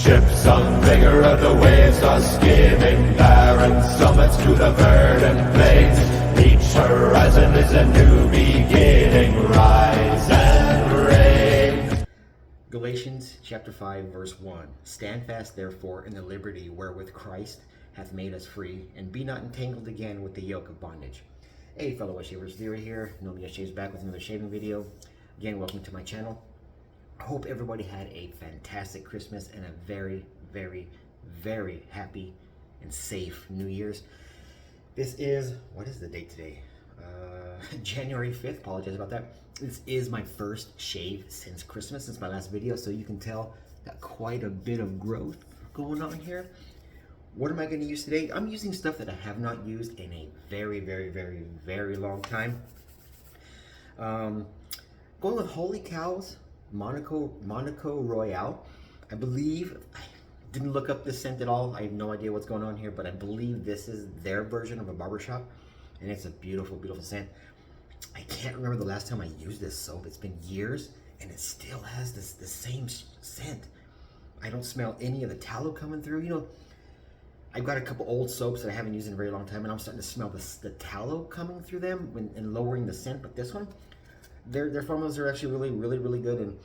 Ships some vigor of the waves are skimming barren summits to the verdant plains. Each horizon is a new beginning. Rise and reign. Galatians chapter 5 verse 1. Stand fast therefore in the liberty wherewith Christ hath made us free, and be not entangled again with the yoke of bondage. Hey fellow shavers, Leary here. Nobody shaves back with another shaving video. Again, welcome to my channel. I hope everybody had a fantastic Christmas and a very, very, very happy and safe New Year's. This is, what is the date today? January 5th, apologize about that. This is my first shave since Christmas, since my last video, so you can tell got quite a bit of growth going on here. What am I going to use today? I'm using stuff that I have not used in a very, very, very, very long time. Going with Holy Cows Monaco Royale. I believe, I didn't look up this scent at all. I have no idea what's going on here, but I believe this is their version of a barbershop, and it's a beautiful, beautiful scent. I can't remember the last time I used this soap. It's been years, and it still has the same scent. I don't smell any of the tallow coming through. You know, I've got a couple old soaps that I haven't used in a very long time, and I'm starting to smell the tallow coming through them and lowering the scent. But this one, their formulas are actually really, really, really good. And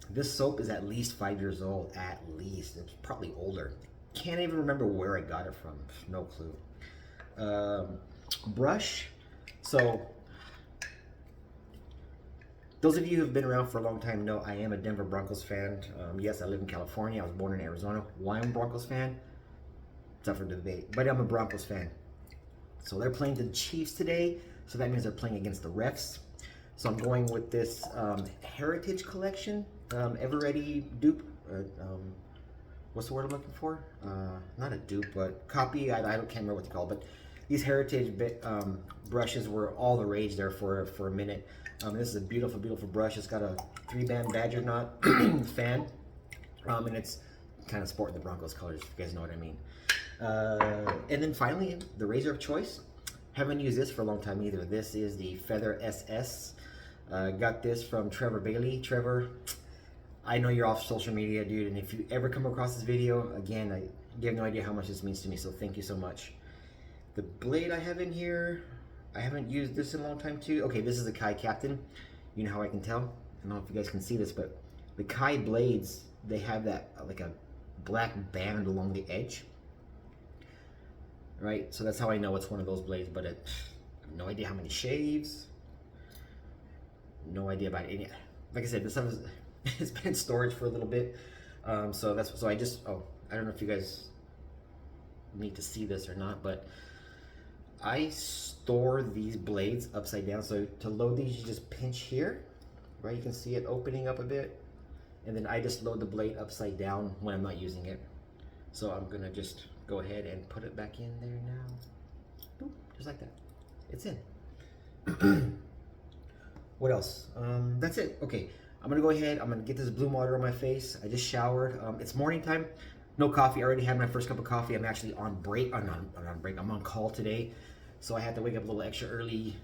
this soap is at least 5 years old, at least. It's probably older. Can't even remember where I got it from. No clue. Brush. So, those of you who've been around for a long time know I am a Denver Broncos fan. Yes, I live in California. I was born in Arizona. Why I'm a Broncos fan? It's up for debate. But I'm a Broncos fan. So they're playing the Chiefs today. So that means they're playing against the refs. So I'm going with this Heritage Collection, Ever Ready dupe. What's the word I'm looking for? Not a dupe, but copy. I can't remember what to call it. But these Heritage brushes were all the rage there for a minute. This is a beautiful, beautiful brush. It's got a 3-band Badger knot fan, and it's kind of sporting the Broncos colors, if you guys know what I mean. And then finally, the razor of choice. Haven't used this for a long time either. This is the Feather SS. Got this from Trevor Bailey. Trevor, I know you're off social media, dude, and if you ever come across this video, again, you have no idea how much this means to me, so thank you so much. The blade I have in here, I haven't used this in a long time too. Okay, this is the Kai Captain. You know how I can tell? I don't know if you guys can see this, but the Kai blades, they have that like a black band along the edge. Right, so that's how I know it's one of those blades, but I have no idea how many shaves. No idea about any. Like I said, this stuff is, it's been in storage for a little bit. So I don't know if you guys need to see this or not, but I store these blades upside down. So to load these, you just pinch here, right? You can see it opening up a bit, and then I just load the blade upside down when I'm not using it. So I'm gonna just go ahead and put it back in there now. Boop, just like that. It's in. What else? That's it. Okay, I'm gonna go ahead. I'm gonna get this blue water on my face. I just showered. It's morning time. No coffee. I already had my first cup of coffee. I'm actually on break. I'm on break. I'm on call today, so I had to wake up a little extra early.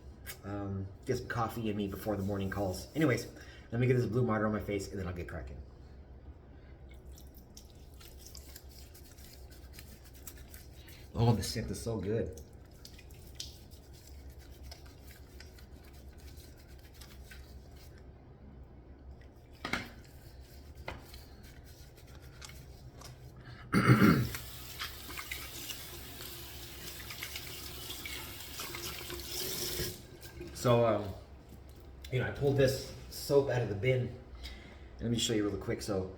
Get some coffee in me before the morning calls. Anyways, let me get this blue water on my face, and then I'll get cracking. Oh, the scent is so good. So, you know, I pulled this soap out of the bin. Let me show you really quick. So,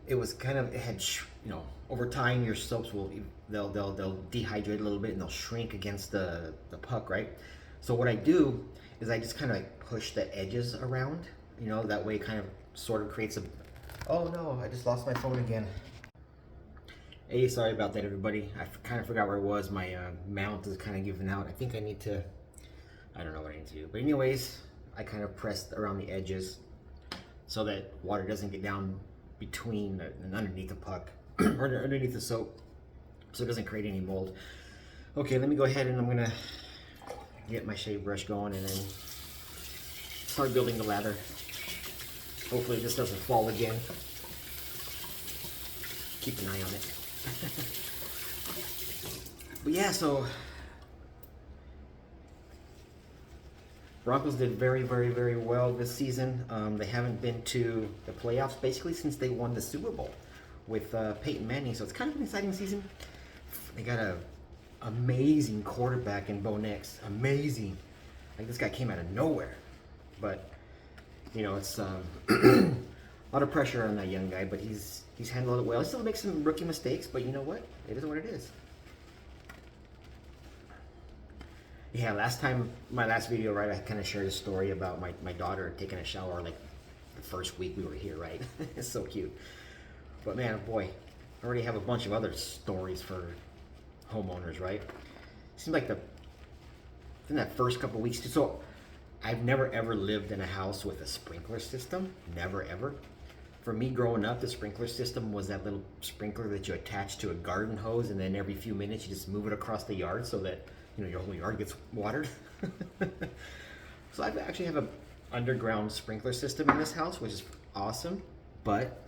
it was kind of, it had, you know, over time your soaps will, they'll dehydrate a little bit and they'll shrink against the puck, right? So what I do is I just kind of like push the edges around, you know, that way it kind of sort of creates a, oh no, I just lost my phone again. Hey, sorry about that, everybody. I kind of forgot where it was. My mount is kind of giving out. I think I need to, I don't know what I need to do. But anyways, I kind of pressed around the edges so that water doesn't get down between and underneath the puck or underneath the soap, so it doesn't create any mold. Okay, let me go ahead and I'm gonna get my shave brush going and then start building the lather. Hopefully this doesn't fall again. keep an eye on it. But yeah, so Broncos did very, very, very well this season. They haven't been to the playoffs basically since they won the Super Bowl with Peyton Manning. So it's kind of an exciting season. They got a amazing quarterback in Bo Nix. Amazing. Like this guy came out of nowhere. But you know, it's a lot of pressure on that young guy. But he's handled it well. He still makes some rookie mistakes, but you know what? It is what it is. Yeah, my last video, right, I kind of shared a story about my daughter taking a shower like the first week we were here, right? It's so cute. But man, boy, I already have a bunch of other stories for homeowners, right? Seems like in that first couple weeks, so I've never ever lived in a house with a sprinkler system. Never ever. For me growing up, the sprinkler system was that little sprinkler that you attach to a garden hose, and then every few minutes you just move it across the yard so that your whole yard gets watered. So I actually have an underground sprinkler system in this house, which is awesome. But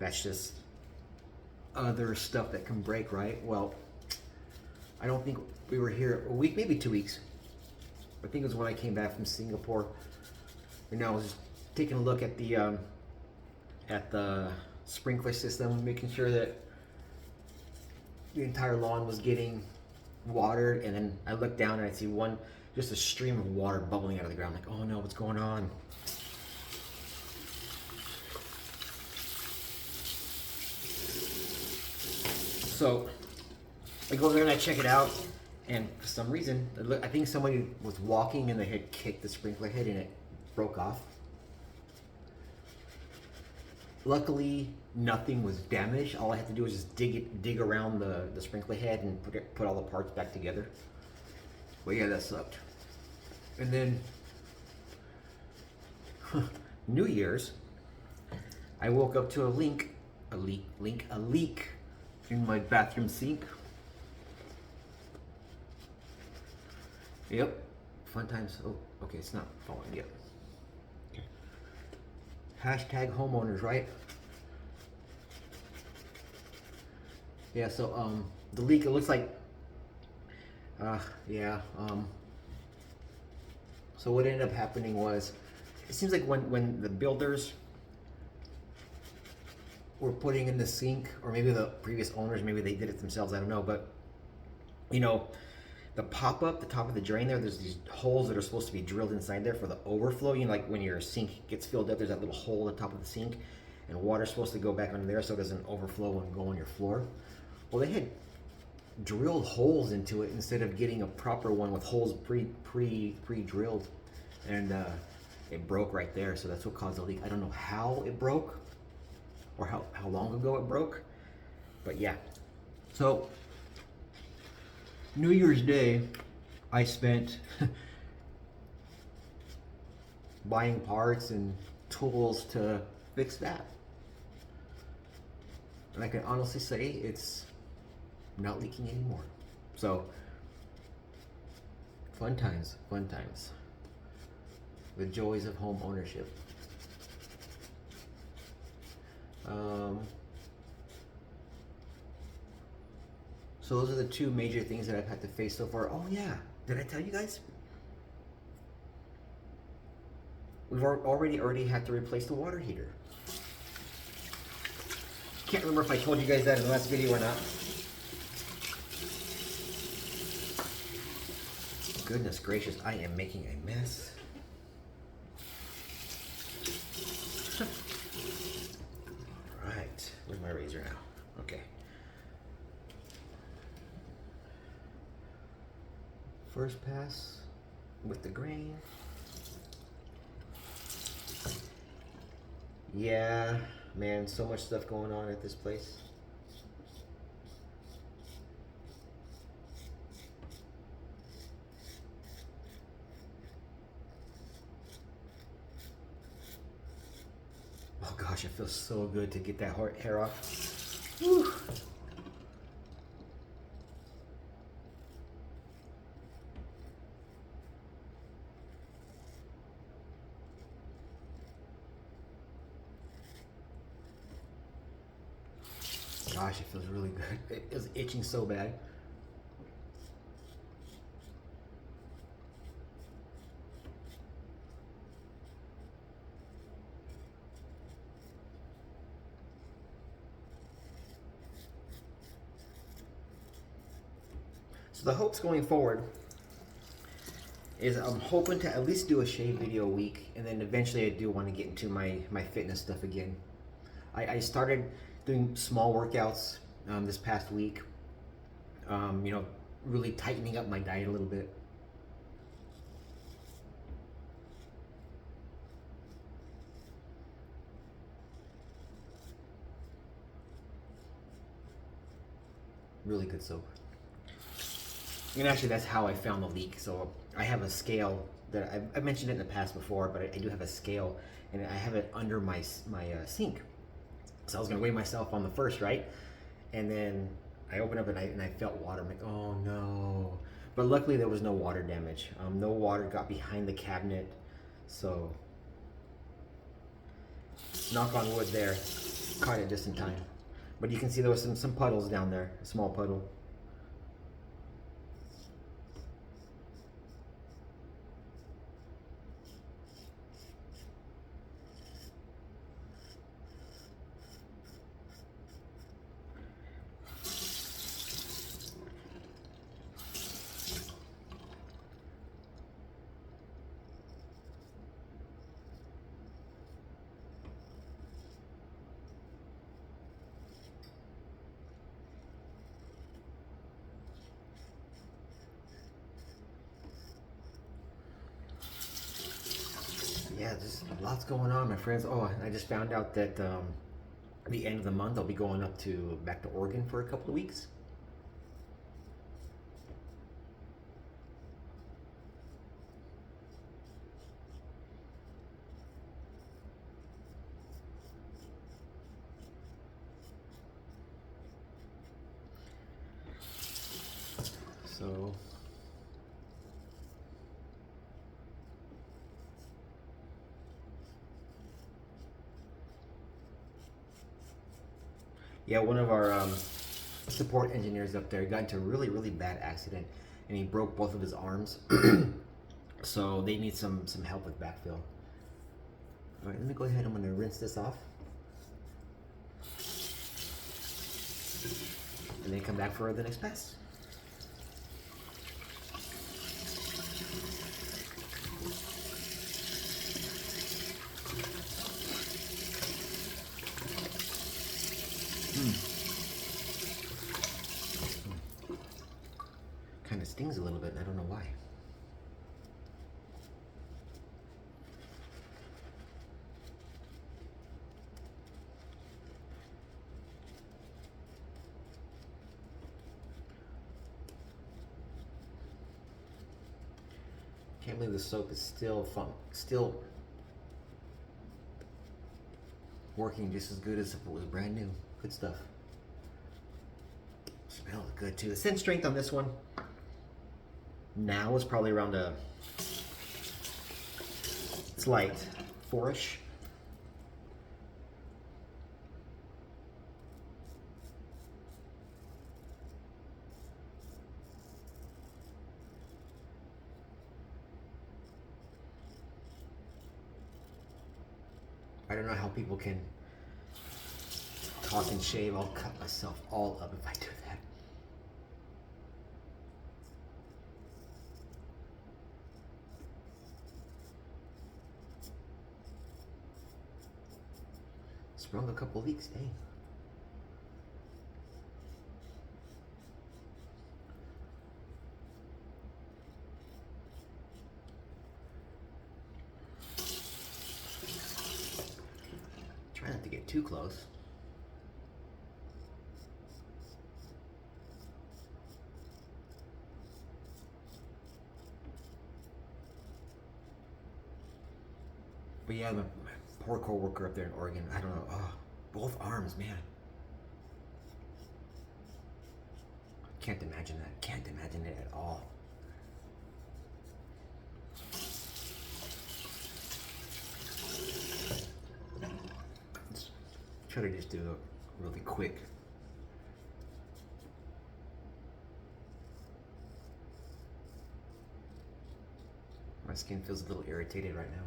that's just other stuff that can break, right? Well, I don't think we were here a week, maybe 2 weeks. I think it was when I came back from Singapore. And I was just taking a look at the sprinkler system, making sure that the entire lawn was getting watered, and then I look down and I see just a stream of water bubbling out of the ground. Like, oh no, what's going on? So I go there and I check it out, and for some reason, I think somebody was walking and they had kicked the sprinkler head and it broke off. Luckily, nothing was damaged. All I had to do was just dig around the sprinkler head and put all the parts back together. But yeah, that sucked. And then New Year's, I woke up to a leak in my bathroom sink. Yep, fun times. Oh, okay, it's not falling yet. Hashtag homeowners, right? Yeah, so the leak, it looks like so what ended up happening was, it seems like when the builders were putting in the sink, or maybe the previous owners, maybe they did it themselves, I don't know, but the pop-up, the top of the drain there's these holes that are supposed to be drilled inside there for the overflow. Like when your sink gets filled up, there's that little hole at the top of the sink, and water's supposed to go back under there so it doesn't overflow and go on your floor. Well, they had drilled holes into it instead of getting a proper one with holes pre-drilled, and it broke right there. So that's what caused the leak. I don't know how it broke or how long ago it broke, but yeah. So New Year's Day, I spent buying parts and tools to fix that. And I can honestly say it's not leaking anymore. So, fun times, fun times. The joys of home ownership. So those are the two major things that I've had to face so far. Oh yeah, did I tell you guys? We've already had to replace the water heater. Can't remember if I told you guys that in the last video or not. Goodness gracious, I am making a mess. Right, where's my razor now? Okay. First pass with the grain. Yeah, man, so much stuff going on at this place. Oh gosh, it feels so good to get that hair off. Whew. gosh, it feels really good. It was itching so bad. So the hopes going forward is I'm hoping to at least do a shave video a week, and then eventually I do want to get into my fitness stuff again. I started doing small workouts this past week, you know, really tightening up my diet a little bit. Really good soap. And actually that's how I found the leak. So I have a scale that I mentioned it in the past before, but I do have a scale, and I have it under my sink. So I was gonna weigh myself on the first, right? And then I opened up and I felt water. I'm like, oh no. But luckily there was no water damage. No water got behind the cabinet. So knock on wood there, caught it just in time. But you can see there was some puddles down there, a small puddle. Yeah, there's lots going on, my friends. Oh, I just found out that at the end of the month I'll be going up to back to Oregon for a couple of weeks. So yeah, one of our support engineers up there got into a really bad accident, and he broke both of his arms. So they need some help with backfill. All right, let me go ahead. I'm gonna rinse this off, and then come back for the next pass. Kind of stings a little bit, and I don't know why. Can't believe the soap is still working just as good as if it was brand new. Good stuff. Smells good too. The scent strength on this one now is probably around it's light, 4-ish. I don't know how people can talk and shave. I'll cut myself all up if I do that. Sprung a couple of weeks, dang. Try not to get too close. But yeah, my poor co-worker up there in Oregon, I don't know, oh, both arms, man. Can't imagine that. Can't imagine it at all. Let's try to just do a really quick skin feels a little irritated right now.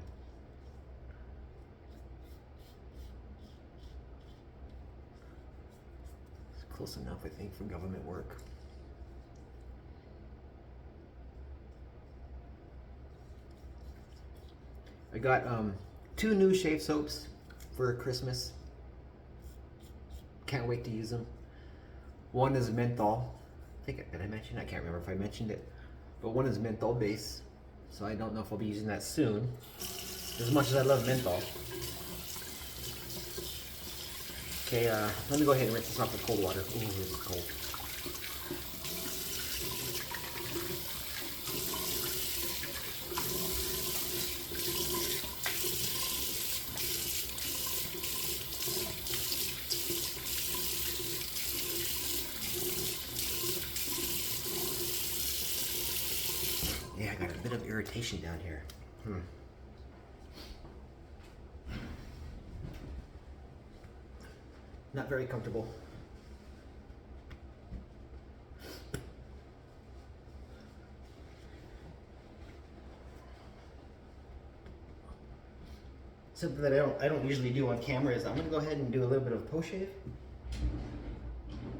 It's close enough, I think, for government work. I got 2 new shave soaps for Christmas. Can't wait to use them. One is menthol. Did I mention? I can't remember if I mentioned it. But one is menthol base. So I don't know if I'll be using that soon. As much as I love menthol. Okay, let me go ahead and rinse this off with cold water. Ooh, this is cold. Yeah, I got a bit of irritation down here. Not very comfortable. Something that I don't usually do on camera is I'm gonna go ahead and do a little bit of post shave.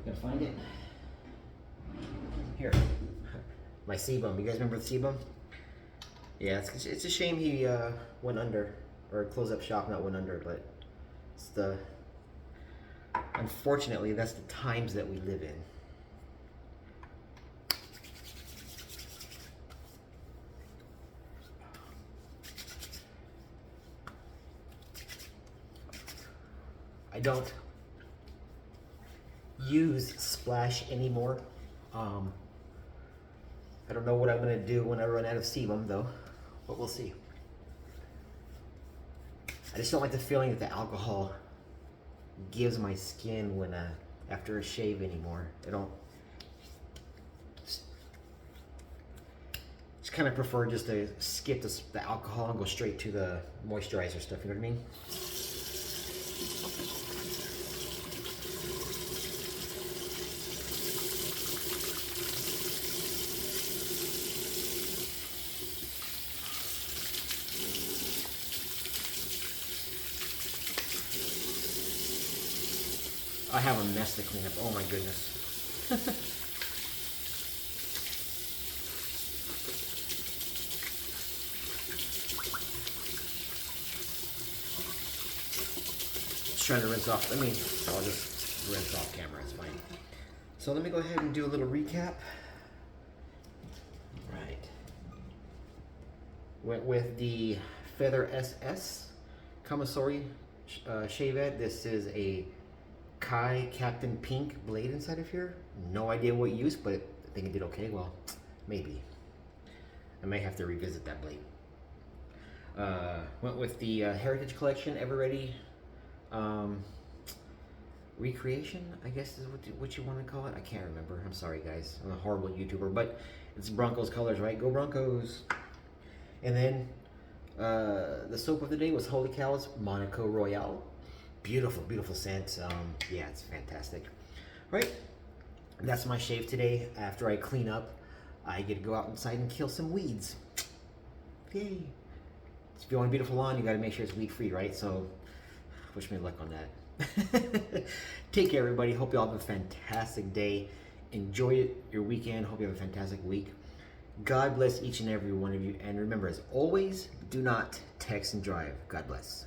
Gotta find it. Here. My sebum. You guys remember the sebum? Yeah, it's a shame he went under, or closed up shop, not went under, but it's the, unfortunately, that's the times that we live in. I don't use Splash anymore. I don't know what I'm gonna do when I run out of sebum though, but we'll see. I just don't like the feeling that the alcohol gives my skin when after a shave anymore. I don't. Just kind of prefer just to skip the alcohol and go straight to the moisturizer stuff. You know what I mean? I have a mess to clean up. Oh my goodness. Just trying to rinse off. I'll just rinse off camera. It's fine. So let me go ahead and do a little recap. Right. Went with the Feather SS Kamisori shave head. This is a Kai Captain Pink blade inside of here. No idea what use, but I think it did okay. Well, maybe. I may have to revisit that blade. Went with the Heritage Collection Ever Ready recreation, I guess is what you want to call it. I can't remember. I'm sorry, guys. I'm a horrible YouTuber, but it's Broncos colors, right? Go Broncos! And then the soap of the day was Holy Cow's Monaco Royale. Beautiful, beautiful scent. Yeah, it's fantastic. All right, that's my shave today. After I clean up, I get to go out inside and kill some weeds. Yay! If you want a beautiful lawn, you got to make sure it's weed free, right? So, wish me luck on that. Take care, everybody. Hope you all have a fantastic day. Enjoy your weekend. Hope you have a fantastic week. God bless each and every one of you. And remember, as always, do not text and drive. God bless.